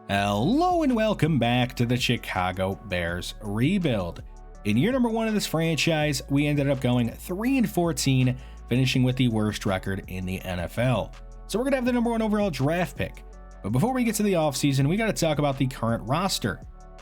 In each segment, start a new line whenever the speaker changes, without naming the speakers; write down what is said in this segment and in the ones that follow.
Hello and welcome back to the Chicago Bears rebuild. In year number 1 of this franchise, we ended up going 3-14, finishing with the worst record in the NFL. So we're going to have the number 1 overall draft pick. But before we get to the offseason, we got to talk about the current roster.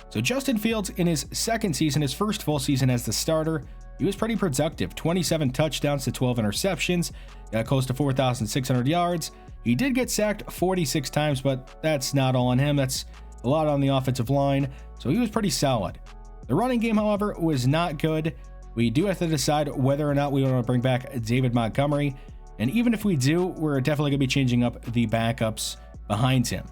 So Justin Fields, in his second season, his first full season as the starter, he was pretty productive. 27 touchdowns to 12 interceptions, got close to 4,600 yards. He did get sacked 46 times, but that's not all on him. That's a lot on the offensive line, so he was pretty solid. The running game, however, was not good. We do have to decide whether or not we want to bring back David Montgomery, and even if we do, we're definitely going to be changing up the backups behind him.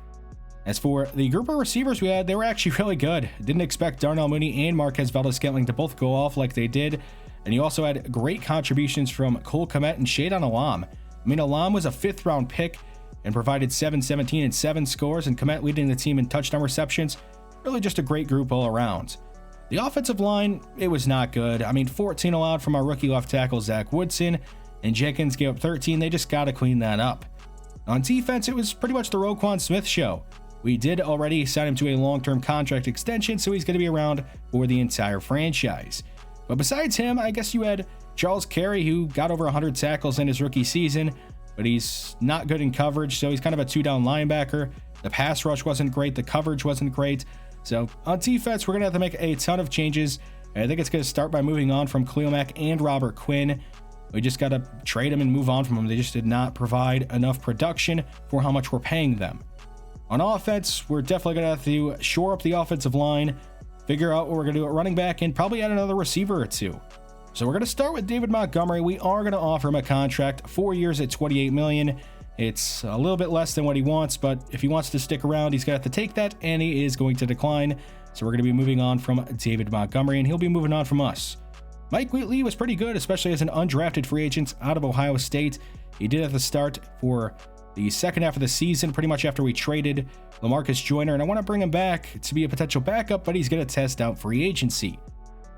As for the group of receivers we had, they were actually really good. Didn't expect Darnell Mooney and Marquez Valdes-Scantling to both go off like they did, and you also had great contributions from Cole Kmet and Shadon Alam. I mean, Alam was a 5th round pick and provided 7-17 and 7 scores, and Kmet leading the team in touchdown receptions. Really just a great group all around. The offensive line, it was not good. I mean, 14 allowed from our rookie left tackle Zach Woodson, and Jenkins gave up 13. They just got to clean that up. On defense, it was pretty much the Roquan Smith show. We did already sign him to a long-term contract extension, so he's going to be around for the entire franchise. But besides him, I guess you had Charles Carey, who got over 100 tackles in his rookie season, but he's not good in coverage, so he's kind of a 2-down linebacker. The pass rush wasn't great, the coverage wasn't great. So on defense, we're going to have to make a ton of changes. I think it's going to start by moving on from Khalil Mack and Robert Quinn. We just got to trade them and move on from them. They just did not provide enough production for how much we're paying them. On offense, we're definitely going to have to shore up the offensive line, figure out what we're going to do at running back, and probably add another receiver or two. So we're going to start with David Montgomery. We are going to offer him a contract, 4 years at $28 million. It's a little bit less than what he wants, but if he wants to stick around, he's going to have to take that, and he is going to decline. So we're going to be moving on from David Montgomery, and he'll be moving on from us. Mike Wheatley was pretty good, especially as an undrafted free agent out of Ohio State. He did have to start for the second half of the season, pretty much after we traded LaMarcus Joyner, and I want to bring him back to be a potential backup, but he's going to test out free agency.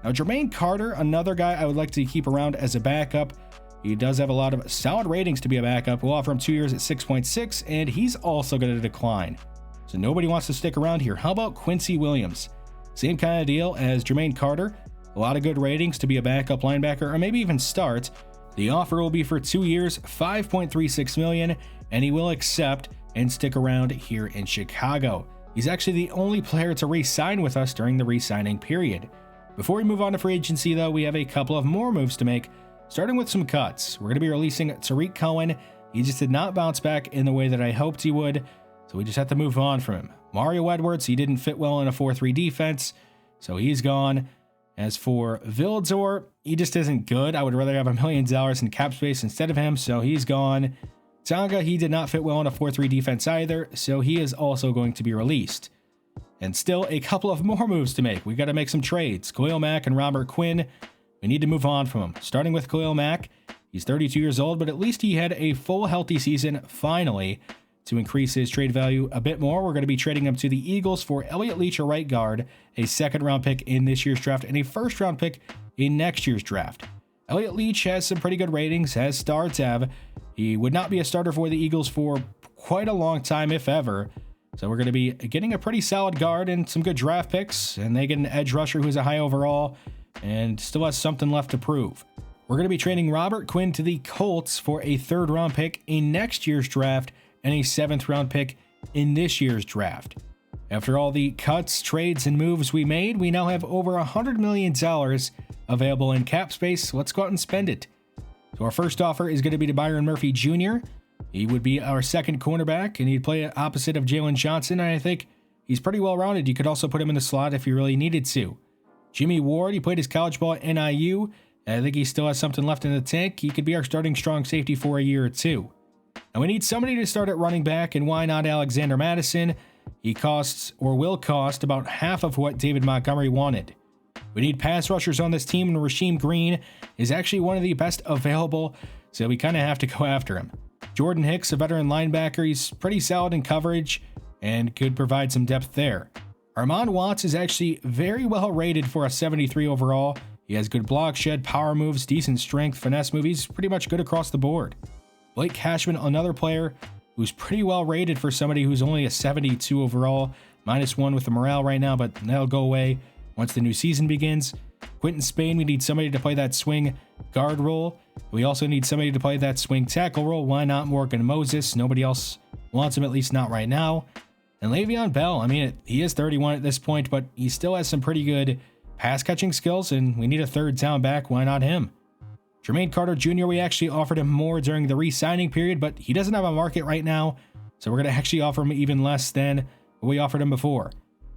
Now, Jermaine Carter, another guy I would like to keep around as a backup. He does have a lot of solid ratings to be a backup. We'll offer him 2 years at 6.6, and he's also going to decline. So nobody wants to stick around here. How about Quincy Williams? Same kind of deal as Jermaine Carter. A lot of good ratings to be a backup linebacker, or maybe even start. The offer will be for 2 years, $5.36 million, and he will accept and stick around here in Chicago. He's actually the only player to re-sign with us during the re-signing period. Before we move on to free agency, though, we have a couple of more moves to make, starting with some cuts. We're going to be releasing Tariq Cohen. He just did not bounce back in the way that I hoped he would, so we just have to move on from him. Mario Edwards, he didn't fit well in a 4-3 defense, so he's gone. As for Vildor, he just isn't good. I would rather have $1 million in cap space instead of him, so he's gone. Tonga, he did not fit well in a 4-3 defense either, so he is also going to be released. And still a couple of more moves to make. We've got to make some trades. Khalil Mack and Robert Quinn, we need to move on from them. Starting with Khalil Mack, he's 32 years old, but at least he had a full healthy season finally to increase his trade value a bit more. We're going to be trading him to the Eagles for Elliott Leach, a right guard, a 2nd round pick in this year's draft, and a 1st round pick in next year's draft. Elliott Leach has some pretty good ratings, has star tab. He would not be a starter for the Eagles for quite a long time, if ever. So we're going to be getting a pretty solid guard and some good draft picks, and they get an edge rusher who's a high overall and still has something left to prove. We're going to be trading Robert Quinn to the Colts for a 3rd round pick in next year's draft and a 7th round pick in this year's draft. After all the cuts, trades, and moves we made, we now have over $100 million available in cap space. Let's go out and spend it. So our first offer is going to be to Byron Murphy Jr. He would be our 2nd cornerback, and he'd play opposite of Jaylon Johnson, and I think he's pretty well-rounded. You could also put him in the slot if you really needed to. Jimmy Ward, he played his college ball at NIU, and I think he still has something left in the tank. He could be our starting strong safety for a year or two. And we need somebody to start at running back, and why not Alexander Mattison? He costs, or will cost, about half of what David Montgomery wanted. We need pass rushers on this team, and Rasheem Green is actually one of the best available, so we kind of have to go after him. Jordan Hicks, a veteran linebacker, he's pretty solid in coverage and could provide some depth there. Armand Watts is actually very well rated for a 73 overall. He has good block shed, power moves, decent strength, finesse moves. He's pretty much good across the board. Blake Cashman, another player who's pretty well rated for somebody who's only a 72 overall. -1 with the morale right now, but that'll go away once the new season begins. Quentin Spain, we need somebody to play that swing guard role. We also need somebody to play that swing tackle role. Why not Morgan Moses? Nobody else wants him, at least not right now. And Le'Veon Bell, I mean, he is 31 at this point, but he still has some pretty good pass catching skills, and we need a third down back. Why not him? Jermaine Carter Jr., we actually offered him more during the re-signing period, but he doesn't have a market right now, so we're going to actually offer him even less than what we offered him before.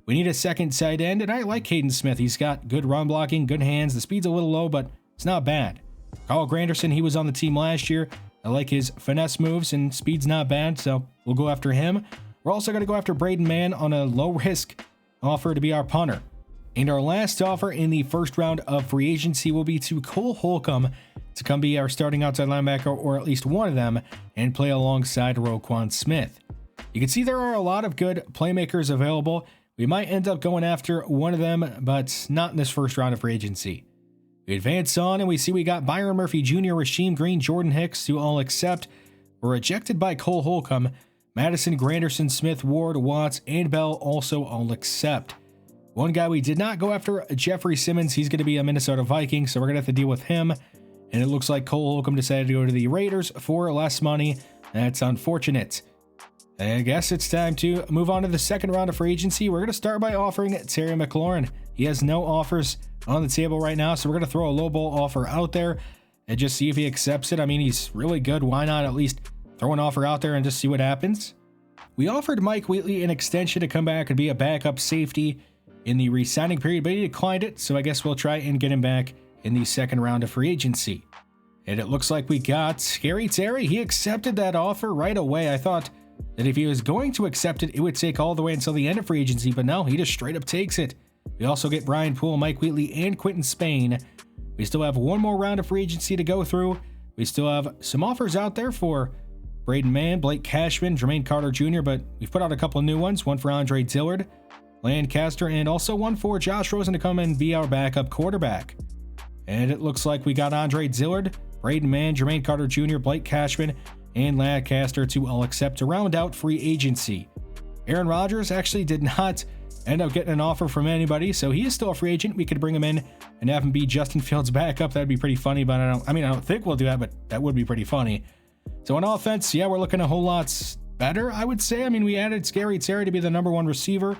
We need a second tight end, and I like Caden Smith. He's got good run blocking, good hands. The speed's a little low, but it's not bad. Carl Granderson, he was on the team last year. I like his finesse moves, and speed's not bad, so we'll go after him. We're also going to go after Braden Mann on a low-risk offer to be our punter. And our last offer in the first round of free agency will be to Cole Holcomb to come be our starting outside linebacker, or at least one of them, and play alongside Roquan Smith. You can see there are a lot of good playmakers available. We might end up going after one of them, but not in this first round of free agency. We advance on and we see we got Byron Murphy Jr., Rasheem Green, Jordan Hicks who all accept. We're rejected by Cole Holcomb. Mattison, Granderson, Smith, Ward, Watts, and Bell also all accept. One guy we did not go after, Jeffrey Simmons. He's going to be a Minnesota Viking, so we're going to have to deal with him. And it looks like Cole Holcomb decided to go to the Raiders for less money. That's unfortunate. I guess it's time to move on to the second round of free agency. We're going to start by offering Terry McLaurin. He has no offers on the table right now, so we're going to throw a lowball offer out there and just see if he accepts it. I mean, he's really good. Why not at least throw an offer out there and just see what happens? We offered Mike Wheatley an extension to come back and be a backup safety in the re-signing period, but he declined it, so I guess we'll try and get him back in the second round of free agency. And it looks like we got Scary Terry. He accepted that offer right away. I thought that if he was going to accept it, it would take all the way until the end of free agency, but no, he just straight up takes it. We also get Brian Poole, Mike Wheatley, and Quentin Spain. We still have one more round of free agency to go through. We still have some offers out there for Braden Mann, Blake Cashman, Jermaine Carter Jr., but we've put out a couple of new ones, one for Andre Dillard, Lancaster, and also one for Josh Rosen to come and be our backup quarterback. And it looks like we got Andre Dillard, Braden Mann, Jermaine Carter Jr., Blake Cashman, and Lancaster to all accept to round out free agency. Aaron Rodgers actually did not end up getting an offer from anybody, so he is still a free agent. We could bring him in and have him be Justin Fields' backup. That'd be pretty funny, but I don't think we'll do that, but that would be pretty funny. So on offense, yeah, we're looking a whole lot better, I would say. I mean, we added Scary Terry to be the number one receiver.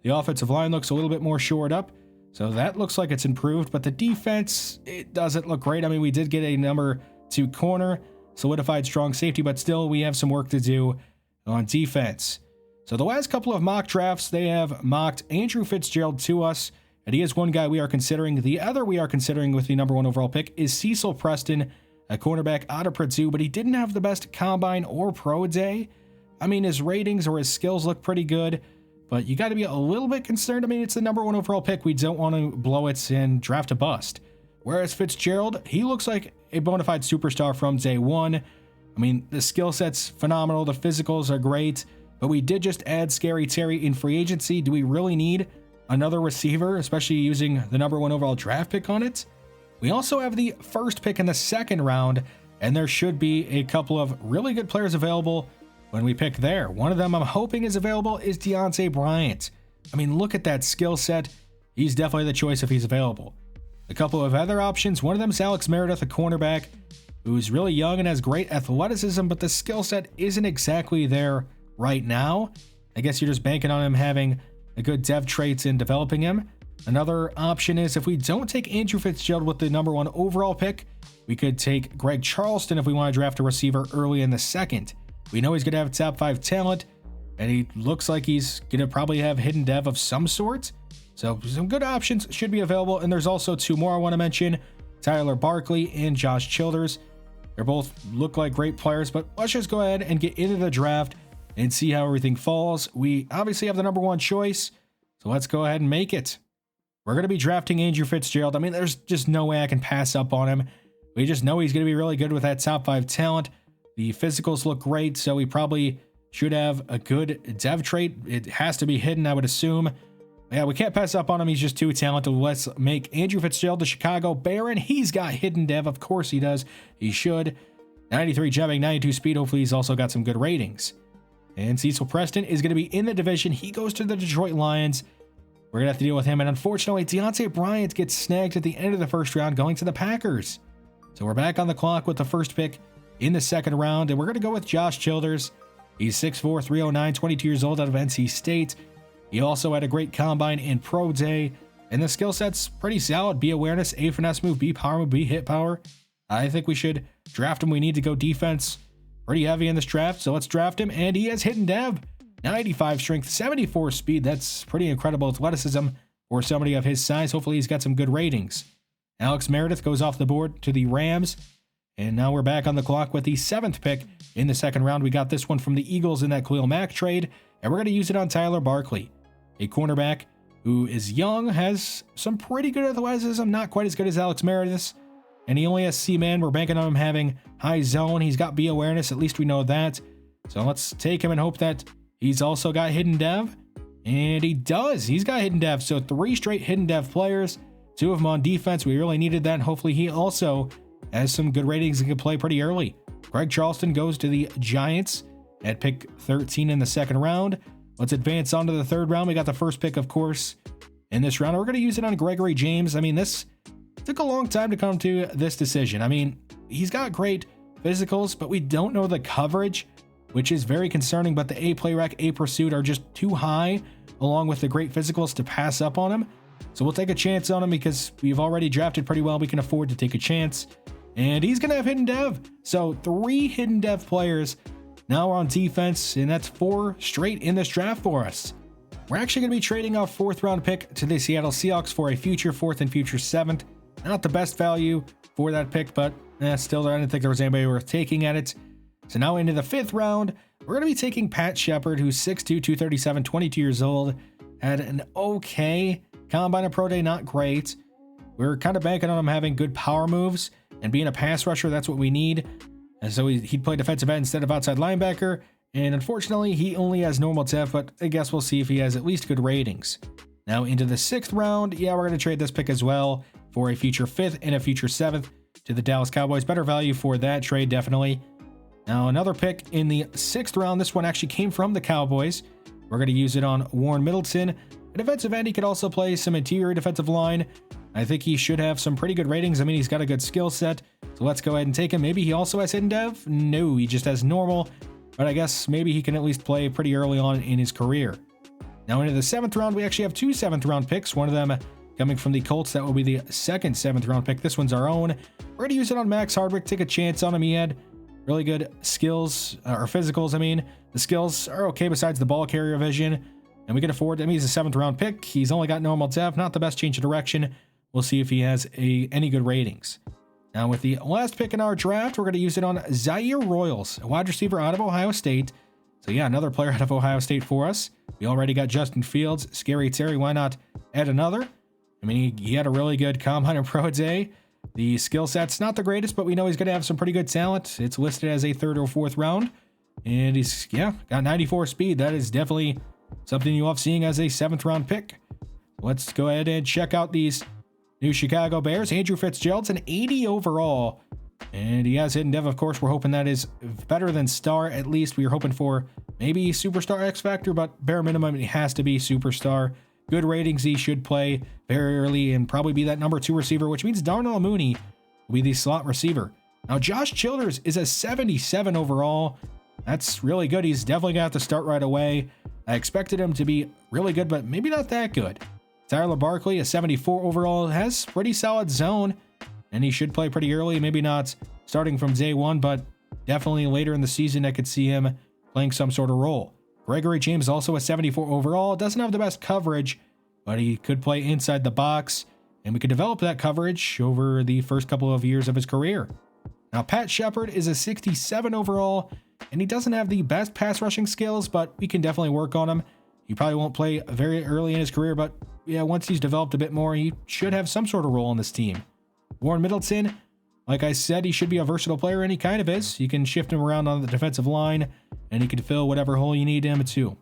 The offensive line looks a little bit more shored up, so that looks like it's improved, but the defense, it doesn't look great. I mean, we did get a number 2 corner, solidified strong safety, but still we have some work to do on defense. So the last couple of mock drafts, they have mocked Andrew Fitzgerald to us, and he is one guy we are considering. The other we are considering with the number 1 overall pick is Cecil Preston, a cornerback out of Purdue, but he didn't have the best combine or pro day. I mean, his ratings or his skills look pretty good, but you got to be a little bit concerned. I mean, it's the number 1 overall pick. We don't want to blow it and draft a bust. Whereas Fitzgerald, he looks like a bona fide superstar from day one. I mean, the skill set's phenomenal. The physicals are great, but we did just add Scary Terry in free agency. Do we really need another receiver, especially using the number 1 overall draft pick on it? We also have the first pick in the second round, and there should be a couple of really good players available when we pick there. One of them I'm hoping is available is Deontay Bryant. I mean, look at that skill set. He's definitely the choice if he's available. A couple of other options. One of them is Alex Meredith, a cornerback who's really young and has great athleticism, but the skill set isn't exactly there right now. I guess you're just banking on him having a good dev traits and developing him. Another option is if we don't take Andrew Fitzgerald with the number 1 overall pick, we could take Greg Charleston if we want to draft a receiver early in the second. We know he's going to have top 5 talent, and he looks like he's going to probably have hidden dev of some sort. So some good options should be available, and there's also 2 more I want to mention, Tyler Barkley and Josh Childress. They both look like great players, but let's just go ahead and get into the draft and see how everything falls. We obviously have the number 1 choice, so let's go ahead and make it. We're going to be drafting Andrew Fitzgerald. I mean, there's just no way I can pass up on him. We just know he's going to be really good with that top 5 talent. The physicals look great, so we probably should have a good dev trait. It has to be hidden, I would assume. Yeah, we can't pass up on him. He's just too talented. Let's make Andrew Fitzgerald the Chicago Bear, and he's got hidden dev. Of course he does. He should. 93 jumping, 92 speed. Hopefully he's also got some good ratings. And Cecil Preston is going to be in the division. He goes to the Detroit Lions. We're going to have to deal with him. And unfortunately, Deontay Bryant gets snagged at the end of the first round going to the Packers. So we're back on the clock with the first pick in the second round. And we're going to go with Josh Childress. He's 6'4", 309, 22 years old out of NC State. He also had a great combine in pro day. And the skill set's pretty solid. B awareness, A finesse move, B power move, B hit power. I think we should draft him. We need to go defense pretty heavy in this draft. So let's draft him. And he has hidden dev. 95 strength, 74 speed. That's pretty incredible athleticism for somebody of his size. Hopefully he's got some good ratings. Alex Meredith goes off the board to the Rams. And now we're back on the clock with the 7th pick in the second round. We got this one from the Eagles in that Khalil Mack trade. And we're going to use it on Tyler Barkley, a cornerback who is young, has some pretty good athleticism, not quite as good as Alex Meredith. And he only has C-man. We're banking on him having high zone. He's got B awareness. At least we know that. So let's take him and hope that he's also got hidden dev. And he does. He's got hidden dev. So 3 straight hidden dev players. 2 of them on defense. We really needed that. Hopefully he also has some good ratings and can play pretty early. Greg Charleston goes to the Giants at pick 13 in the second round. Let's advance on to the third round. We got the first pick, of course, in this round. We're going to use it on Gregory James. I mean, this took a long time to come to this decision. I mean, he's got great physicals, but we don't know the coverage, which is very concerning. But the A play rec, A pursuit are just too high, along with the great physicals to pass up on him. So we'll take a chance on him because we've already drafted pretty well. We can afford to take a chance. And he's going to have hidden dev. So 3 hidden dev players now on defense, and that's 4 straight in this draft for us. We're actually going to be trading our 4th round pick to the Seattle Seahawks for a future 4th and future 7th. Not the best value for that pick, but still, I didn't think there was anybody worth taking at it. So now into the 5th round, we're going to be taking Pat Shepard, who's 6'2", 237, 22 years old. Had an okay combine and pro day, not great. We're kind of banking on him having good power moves and being a pass rusher. That's what we need. And so he'd play defensive end instead of outside linebacker. And unfortunately, he only has normal depth, but I guess we'll see if he has at least good ratings. Now into the 6th round, yeah, we're going to trade this pick as well for a future 5th and a future 7th to the Dallas Cowboys. Better value for that trade, definitely. Now another pick in the 6th round. This one actually came from the Cowboys. We're going to use it on Warren Middleton. A defensive end, he could also play some interior defensive line. I think he should have some pretty good ratings. I mean, he's got a good skill set. So let's go ahead and take him. Maybe he also has hidden dev? No, he just has normal. But I guess maybe he can at least play pretty early on in his career. Now into the 7th round, we actually have 2 7th round picks. One of them coming from the Colts. That will be the 2nd 7th round pick. This one's our own. We're going to use it on Max Hardwick. Take a chance on him. He had really good skills, or physicals, I mean. The skills are okay besides the ball carrier vision. And we can afford him. He's a 7th round pick. He's only got normal depth. Not the best change of direction. We'll see if he has any good ratings. Now with the last pick in our draft, we're going to use it on Zaire Royals, a wide receiver out of Ohio State. So yeah, another player out of Ohio State for us. We already got Justin Fields, Scary Terry. Why not add another? I mean, he had a really good combine and pro day. The skill set's not the greatest, but we know he's going to have some pretty good talent. It's listed as a 3rd or 4th round. And he's, got 94 speed. That is definitely something you love seeing as a 7th round pick. Let's go ahead and check out these new Chicago Bears. Andrew Fitzgerald's an 80 overall. And he has hidden dev, of course. We're hoping that is better than star. At least we were hoping for maybe superstar X Factor, but bare minimum, it has to be superstar. Good ratings. He should play very early and probably be that number 2 receiver, which means Darnell Mooney will be the slot receiver. Now, Josh Childress is a 77 overall. That's really good. He's definitely going to have to start right away. I expected him to be really good, but maybe not that good. Tyler Barkley, a 74 overall, has pretty solid zone, and he should play pretty early. Maybe not starting from day 1, but definitely later in the season, I could see him playing some sort of role. Gregory James, also a 74 overall, doesn't have the best coverage, but he could play inside the box, and we could develop that coverage over the first couple of years of his career. Now, Pat Shepard is a 67 overall, and he doesn't have the best pass rushing skills, but we can definitely work on him. He probably won't play very early in his career, but yeah, once he's developed a bit more, he should have some sort of role on this team. Warren Middleton, like I said, he should be a versatile player, and he kind of is. You can shift him around on the defensive line, and he can fill whatever hole you need him to.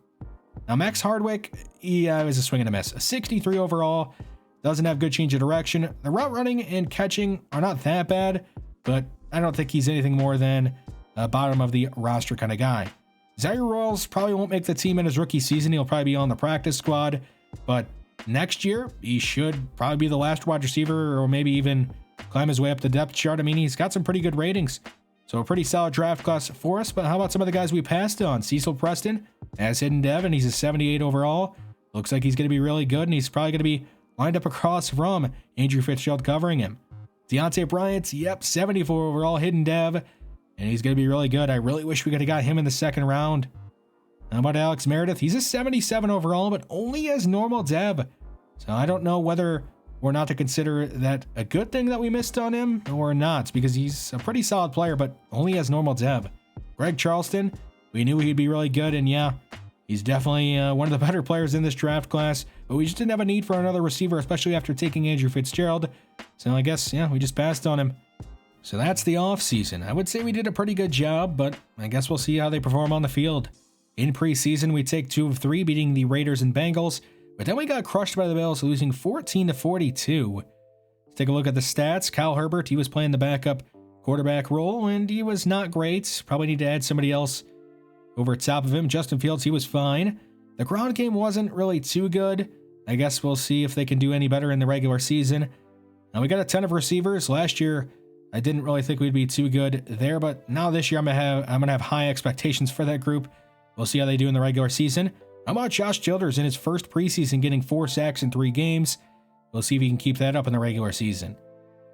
Now, Max Hardwick, yeah, it was a swing and a miss. A 63 overall, doesn't have good change of direction. The route running and catching are not that bad, but I don't think he's anything more than a bottom of the roster kind of guy. Zaire Royals probably won't make the team in his rookie season. He'll probably be on the practice squad, but next year he should probably be the last wide receiver, or maybe even climb his way up the depth chart. I mean, he's got some pretty good ratings, so a pretty solid draft class for us. But how about some of the guys we passed on? Cecil Preston as hidden dev, and he's a 78 overall. Looks like he's going to be really good, and he's probably going to be lined up across from Andrew Fitzgerald covering him. Deontay Bryant, yep, 74 overall, hidden dev, and he's going to be really good. I really wish we could have got him in the second round. How about Alex Meredith? He's a 77 overall, but only as normal dev. So I don't know whether or not to consider that a good thing that we missed on him or not, because he's a pretty solid player, but only as normal dev. Greg Charleston, we knew he'd be really good, and yeah, he's definitely one of the better players in this draft class, but we just didn't have a need for another receiver, especially after taking Andrew Fitzgerald. So I guess, yeah, we just passed on him. So that's the offseason. I would say we did a pretty good job, but I guess we'll see how they perform on the field. In preseason, we take 2 of 3, beating the Raiders and Bengals, but then we got crushed by the Bills, losing 14-42. Let's take a look at the stats. Kyle Herbert, he was playing the backup quarterback role, and he was not great. Probably need to add somebody else over top of him. Justin Fields, he was fine. The ground game wasn't really too good. I guess we'll see if they can do any better in the regular season. Now we got a ton of receivers. Last year, I didn't really think we'd be too good there, but now this year I'm gonna have high expectations for that group. We'll see how they do in the regular season. How about Josh Childress in his first preseason getting 4 sacks in 3 games? We'll see if he can keep that up in the regular season.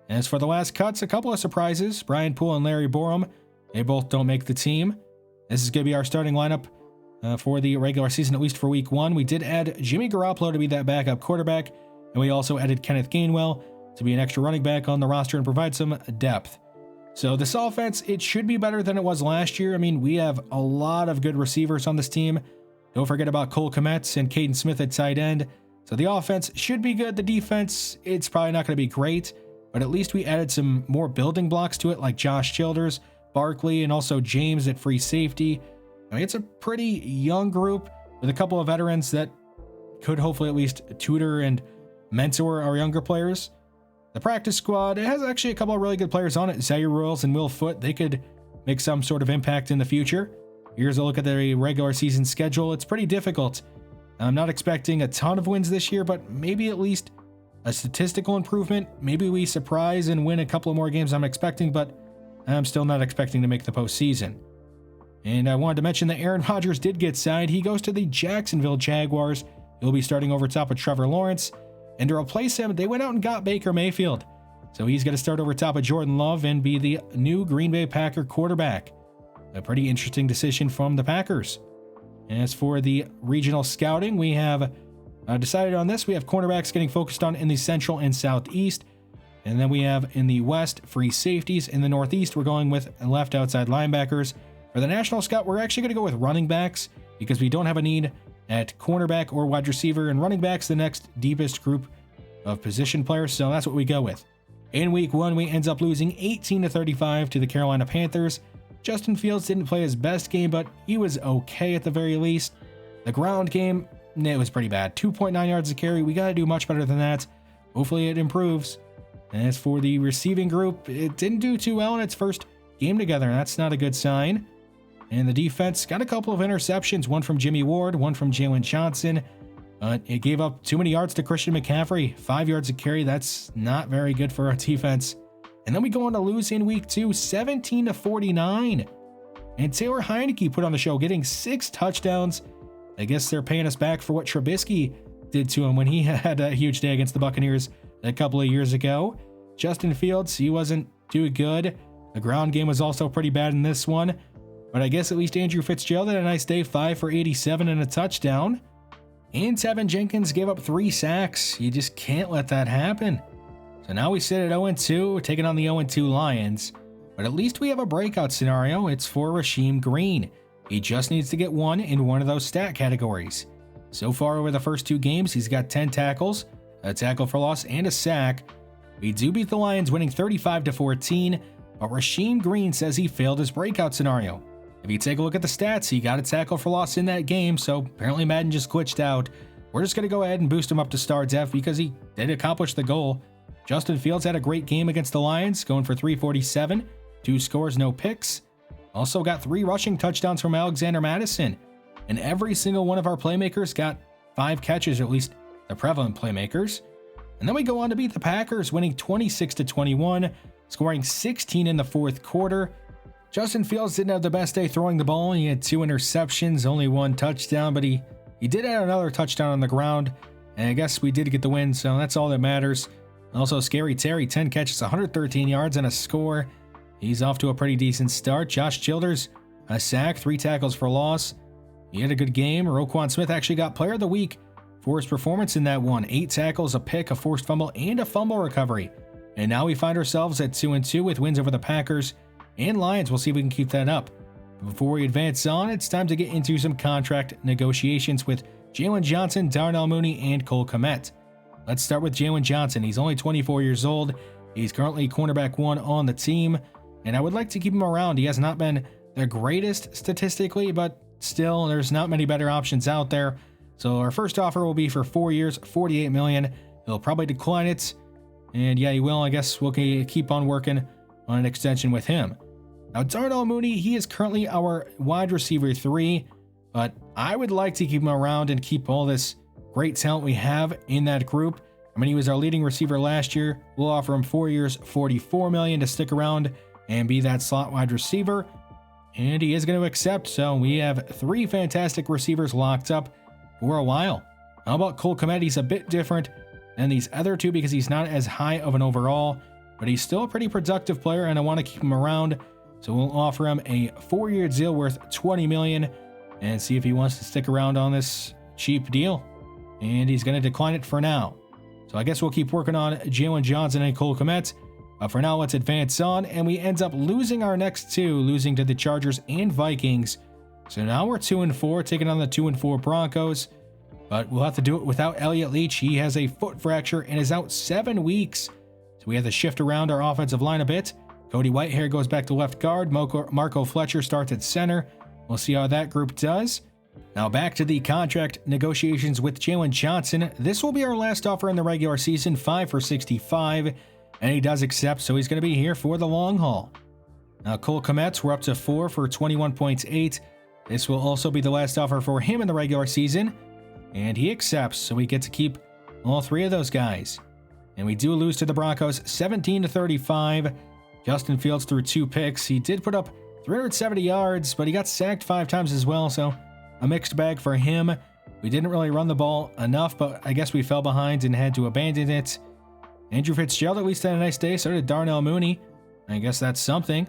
As for the last cuts, a couple of surprises. Brian Poole and Larry Borum, they both don't make the team. This is going to be our starting lineup for the regular season, at least for week 1. We did add Jimmy Garoppolo to be that backup quarterback, and we also added Kenneth Gainwell to be an extra running back on the roster and provide some depth. So this offense, it should be better than it was last year. I mean, we have a lot of good receivers on this team. Don't forget about Cole Kmet and Caden Smith at tight end. So the offense should be good. The defense, it's probably not going to be great, but at least we added some more building blocks to it, like Josh Childress, Barkley, and also James at free safety. I mean, it's a pretty young group with a couple of veterans that could hopefully at least tutor and mentor our younger players. The practice squad, it has actually a couple of really good players on it. Zaire Royals and Will Foote, they could make some sort of impact in the future. Here's a look at the regular season schedule. It's pretty difficult. I'm not expecting a ton of wins this year, but maybe at least a statistical improvement. Maybe we surprise and win a couple of more games I'm expecting, but I'm still not expecting to make the postseason. And I wanted to mention that Aaron Rodgers did get signed. He goes to the Jacksonville Jaguars. He'll be starting over top of Trevor Lawrence. And to replace him, they went out and got Baker Mayfield. So he's going to start over top of Jordan Love and be the new Green Bay Packer quarterback. A pretty interesting decision from the Packers. As for the regional scouting, we have decided on this. We have cornerbacks getting focused on in the Central and Southeast. And then we have in the West, free safeties. In the Northeast, we're going with left outside linebackers. For the National Scout, we're actually going to go with running backs because we don't have a need at cornerback or wide receiver, and running back's the next deepest group of position players, so that's what we go with. In week 1, we end up losing 18-35 to the Carolina Panthers. Justin Fields didn't play his best game, but he was okay at the very least. The ground game, it was pretty bad. 2.9 yards a carry. We got to do much better than that. Hopefully it improves. As for the receiving group, it didn't do too well in its first game together. That's not a good sign. And the defense got a couple of interceptions, one from Jimmy Ward, one from Jaylon Johnson. It gave up too many yards to Christian McCaffrey, 5 yards a carry. That's not very good for our defense. And then we go on to lose in week 2, 17-49. And Taylor Heineke put on the show, getting 6 touchdowns. I guess they're paying us back for what Trubisky did to him when he had a huge day against the Buccaneers a couple of years ago. Justin Fields, he wasn't too good. The ground game was also pretty bad in this one. But I guess at least Andrew Fitzgerald had a nice day, 5 for 87 and a touchdown. And Teven Jenkins gave up 3 sacks. You just can't let that happen. So now we sit at 0-2, taking on the 0-2 Lions. But at least we have a breakout scenario. It's for Rasheem Green. He just needs to get 1 in one of those stat categories. So far over the first 2 games, he's got 10 tackles, a tackle for loss, and a sack. We do beat the Lions, winning 35-14, but Rasheem Green says he failed his breakout scenario. If you take a look at the stats, he got a tackle for loss in that game, so apparently Madden just glitched out. We're just going to go ahead and boost him up to star def because he did accomplish the goal. Justin Fields had a great game against the Lions, going for 347, 2 scores, no picks. Also got 3 rushing touchdowns from Alexander Mattison. And every single one of our playmakers got 5 catches, or at least the prevalent playmakers. And then we go on to beat the Packers, winning 26-21, scoring 16 in the fourth quarter. Justin Fields didn't have the best day throwing the ball. He had 2 interceptions, only 1 touchdown, but he did have another touchdown on the ground. And I guess we did get the win, so that's all that matters. Also, Scary Terry, 10 catches, 113 yards, and a score. He's off to a pretty decent start. Josh Childress, a sack, 3 tackles for loss. He had a good game. Roquan Smith actually got Player of the Week for his performance in that one. 8 tackles, a pick, a forced fumble, and a fumble recovery. And now we find ourselves at 2-2 with wins over the Packers and Lions. We'll see if we can keep that up. Before we advance on, it's time to get into some contract negotiations with Jaylon Johnson, Darnell Mooney, and Cole Kmet. Let's start with Jaylon Johnson. He's only 24 years old. He's currently cornerback 1 on the team, and I would like to keep him around. He has not been the greatest statistically, but still, there's not many better options out there. So our first offer will be for 4 years, $48 million. He'll probably decline it, and yeah, he will. I guess we'll keep on working on an extension with him. Now, Darnell Mooney, he is currently our wide receiver 3, but I would like to keep him around and keep all this great talent we have in that group. I mean, he was our leading receiver last year. We'll offer him 4 years, $44 million to stick around and be that slot wide receiver. And he is going to accept, so we have 3 fantastic receivers locked up for a while. How about Cole Kmet? He's a bit different than these other 2 because he's not as high of an overall, but he's still a pretty productive player, and I want to keep him around. So we'll offer him a 4-year deal worth $20 million and see if he wants to stick around on this cheap deal. And he's going to decline it for now. So I guess we'll keep working on Jaylon Johnson and Cole Kmet. For now, let's advance on, and we end up losing our next 2, losing to the Chargers and Vikings. So now we're 2-4, taking on the 2-4 Broncos. But we'll have to do it without Elliott Leach. He has a foot fracture and is out 7 weeks. So we have to shift around our offensive line a bit. Cody Whitehair goes back to left guard. Marco Fletcher starts at center. We'll see how that group does. Now back to the contract negotiations with Jaylon Johnson. This will be our last offer in the regular season, 5 for $65, and he does accept, so he's going to be here for the long haul. Now Cole Kmet, we're up to 4 for $21.8. This will also be the last offer for him in the regular season, and he accepts, so we get to keep all 3 of those guys. And we do lose to the Broncos 17-35. Justin Fields threw 2 picks. He did put up 370 yards, but he got sacked 5 times as well, so a mixed bag for him. We didn't really run the ball enough, but I guess we fell behind and had to abandon it. Andrew Fitzgerald at least had a nice day, so did Darnell Mooney. I guess that's something.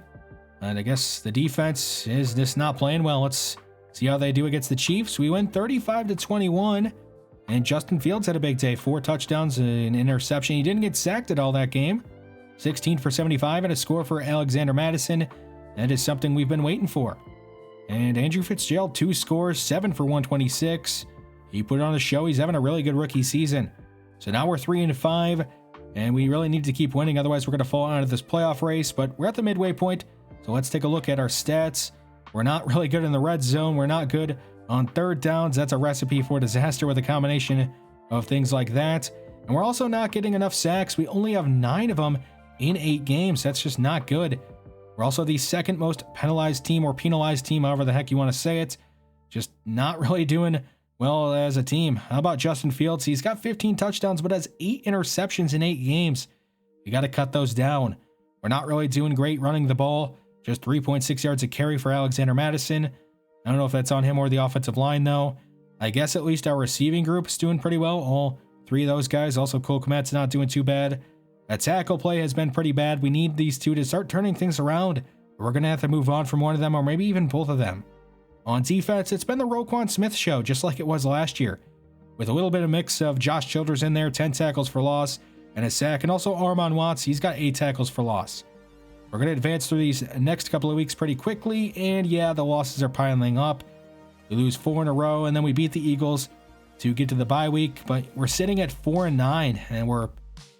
And I guess the defense is just not playing well. Let's see how they do against the Chiefs. We win 35-21, and Justin Fields had a big day. 4 touchdowns, an interception. He didn't get sacked at all that game. 16 for 75 and a score for Alexander Mattison. That is something we've been waiting for. And Andrew Fitzgerald, 2 scores, 7 for 126. He put on a show. He's having a really good rookie season. So now we're 3-5, and we really need to keep winning. Otherwise, we're going to fall out of this playoff race. But we're at the midway point, so let's take a look at our stats. We're not really good in the red zone. We're not good on third downs. That's a recipe for disaster with a combination of things like that. And we're also not getting enough sacks. We only have 9 of them in 8 games. That's just not good. We're also the second most penalized team, or penalized team, however the heck you want to say it. Just not really doing well as a team. How about Justin Fields? He's got 15 touchdowns, but has 8 interceptions in 8 games. You got to cut those down. We're not really doing great running the ball. Just 3.6 yards a carry for Alexander Mattison. I don't know if that's on him or the offensive line, though. I guess at least our receiving group is doing pretty well. All 3 of those guys. Also, Cole Kmet's not doing too bad. That tackle play has been pretty bad. We need these 2 to start turning things around. We're going to have to move on from one of them, or maybe even both of them. On defense, it's been the Roquan Smith show, just like it was last year, with a little bit of mix of Josh Childress in there, 10 tackles for loss, and a sack, and also Armon Watts. He's got 8 tackles for loss. We're going to advance through these next couple of weeks pretty quickly, and yeah, the losses are piling up. We lose 4 in a row, and then we beat the Eagles to get to the bye week, but we're sitting at 4-9, and we're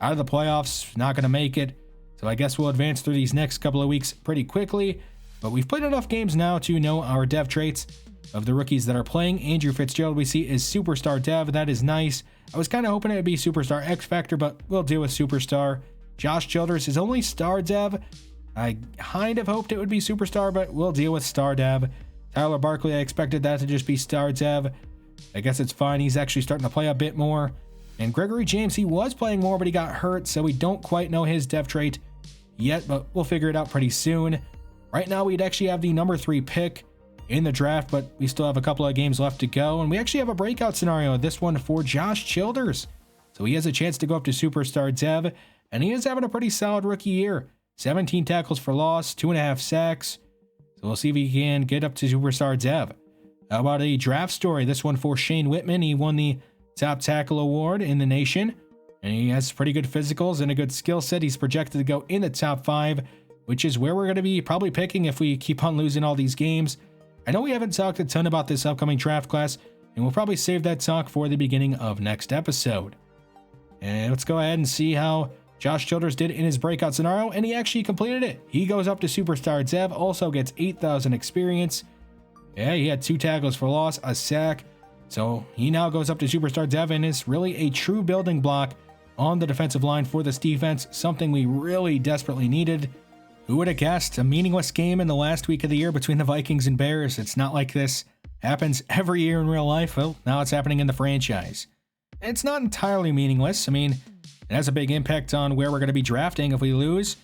out of the playoffs, not going to make it. So I guess we'll advance through these next couple of weeks pretty quickly. But we've played enough games now to know our dev traits of the rookies that are playing. Andrew Fitzgerald we see is Superstar Dev. That is nice. I was kind of hoping it would be Superstar X Factor, but we'll do a Superstar. Josh Childress is only Star Dev. I kind of hoped it would be superstar, but we'll deal with star dev. Tyler Barkley, I expected that to just be star dev. I guess it's fine. He's actually starting to play a bit more. And Gregory James, he was playing more, but he got hurt, so we don't quite know his dev trait yet, but we'll figure it out pretty soon. Right now, we'd actually have the number 3 pick in the draft, but we still have a couple of games left to go, and we actually have a breakout scenario, this one for Josh Childress. So he has a chance to go up to superstar dev, and he is having a pretty solid rookie year. 17 tackles for loss, 2.5 sacks. So we'll see if he can get up to superstar dev. How about a draft story? This one for Shane Whitman. He won the top tackle award in the nation, and he has pretty good physicals and a good skill set. He's projected to go in the top 5, which is where we're going to be probably picking if we keep on losing all these games. I know we haven't talked a ton about this upcoming draft class, and we'll probably save that talk for the beginning of next episode. And let's go ahead and see how Josh Childress did in his breakout scenario, and he actually completed it. He goes up to superstar dev, also gets 8,000 experience. Yeah, he had 2 tackles for loss, a sack. So he now goes up to superstar dev and is really a true building block on the defensive line for this defense, something we really desperately needed. Who would have guessed? A meaningless game in the last week of the year between the Vikings and Bears. It's not like this happens every year in real life. Well, now it's happening in the franchise. It's not entirely meaningless. I mean, it has a big impact on where we're going to be drafting. If we lose,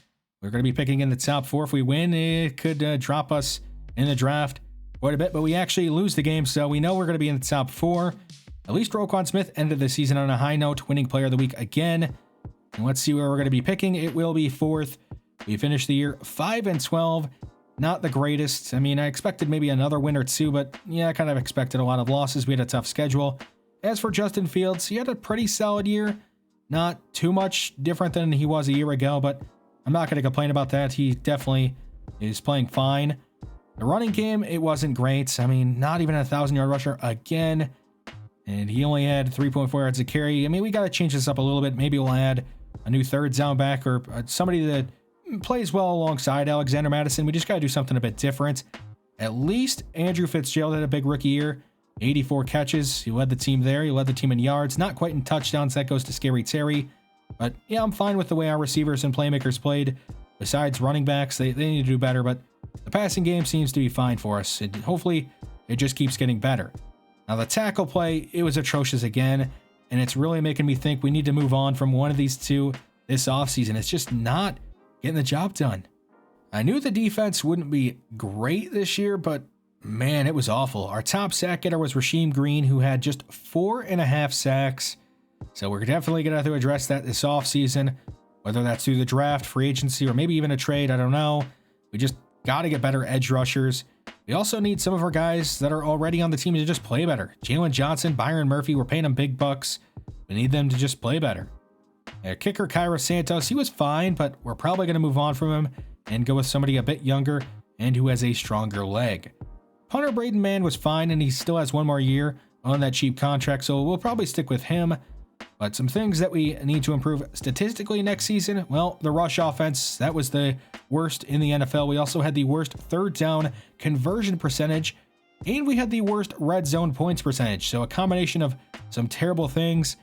we're going to be picking in the top 4. If we win, it could drop us in the draft quite a bit, but we actually lose the game, so we know we're going to be in the top 4. At least Roquan Smith ended the season on a high note, winning player of the week again. And let's see where we're going to be picking. It will be 4th. We finished the year 5-12. Not the greatest. I mean, I expected maybe another win or 2, but yeah, I kind of expected a lot of losses. We had a tough schedule. As for Justin Fields, he had a pretty solid year. Not too much different than he was a year ago, but I'm not going to complain about that. He definitely is playing fine. The running game, it wasn't great. I mean, not even a 1,000-yard rusher again. And he only had 3.4 yards of carry. I mean, we got to change this up a little bit. Maybe we'll add a new third down back or somebody that plays well alongside Alexander Mattison. We just got to do something a bit different. At least Andrew Fitzgerald had a big rookie year. 84 catches. He led the team there. He led the team in yards. Not quite in touchdowns. That goes to Scary Terry. But yeah, I'm fine with the way our receivers and playmakers played. Besides running backs, they need to do better. But the passing game seems to be fine for us. And hopefully, it just keeps getting better. Now, the tackle play, it was atrocious again. And it's really making me think we need to move on from one of these two this offseason. It's just not getting the job done. I knew the defense wouldn't be great this year, but man, it was awful. Our top sack getter was Rasheem Green, who had just 4.5 sacks. So we're definitely going to have to address that this offseason, whether that's through the draft, free agency, or maybe even a trade. I don't know. We just got to get better edge rushers. We also need some of our guys that are already on the team to just play better. Jaylon Johnson, Byron Murphy, we're paying them big bucks. We need them to just play better. Our kicker, Cairo Santos, he was fine, but we're probably going to move on from him and go with somebody a bit younger and who has a stronger leg. Punter Braden Mann was fine, and he still has one more year on that cheap contract, so we'll probably stick with him. But some things that we need to improve statistically next season, well, the rush offense, that was the worst in the NFL. We also had the worst third down conversion percentage, and we had the worst red zone points percentage. So a combination of some terrible things.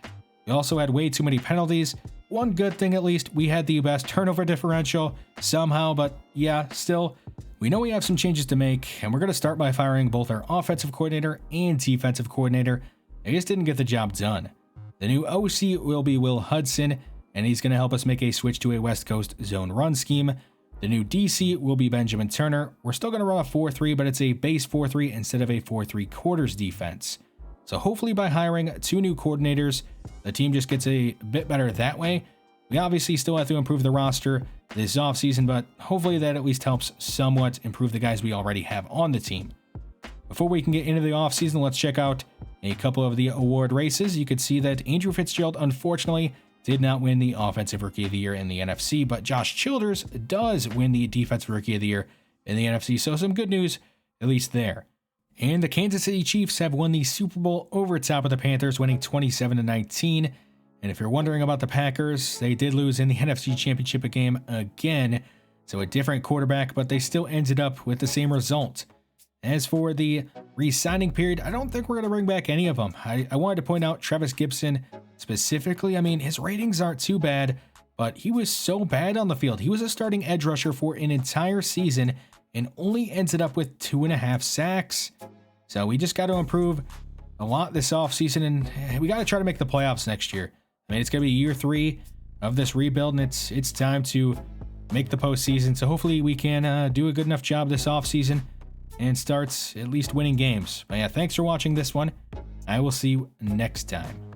We also had way too many penalties. One good thing, at least, we had the best turnover differential somehow, but yeah, still, we know we have some changes to make, and we're going to start by firing both our offensive coordinator and defensive coordinator. They just didn't get the job done. The new OC will be Will Hudson, and he's going to help us make a switch to a West Coast zone run scheme. The new DC will be Benjamin Turner. We're still going to run a 4-3, but it's a base 4-3 instead of a 4-3 quarters defense. So hopefully by hiring 2 new coordinators, the team just gets a bit better that way. We obviously still have to improve the roster this offseason, but hopefully that at least helps somewhat improve the guys we already have on the team. Before we can get into the offseason, let's check out a couple of the award races. You could see that Andrew Fitzgerald, unfortunately, did not win the Offensive Rookie of the Year in the NFC, but Josh Childress does win the Defensive Rookie of the Year in the NFC, so some good news, at least there. And the Kansas City Chiefs have won the Super Bowl over top of the Panthers, winning 27-19. And if you're wondering about the Packers, they did lose in the NFC Championship game again, so a different quarterback, but they still ended up with the same result. As for the re-signing period, I don't think we're going to bring back any of them. I wanted to point out Travis Gibson specifically. I mean, his ratings aren't too bad, but he was so bad on the field. He was a starting edge rusher for an entire season and only ended up with 2.5 sacks. So we just got to improve a lot this offseason, and we got to try to make the playoffs next year. I mean, it's going to be year 3 of this rebuild, and it's time to make the postseason. So hopefully we can do a good enough job this offseason and start at least winning games. But yeah, thanks for watching this one. I will see you next time.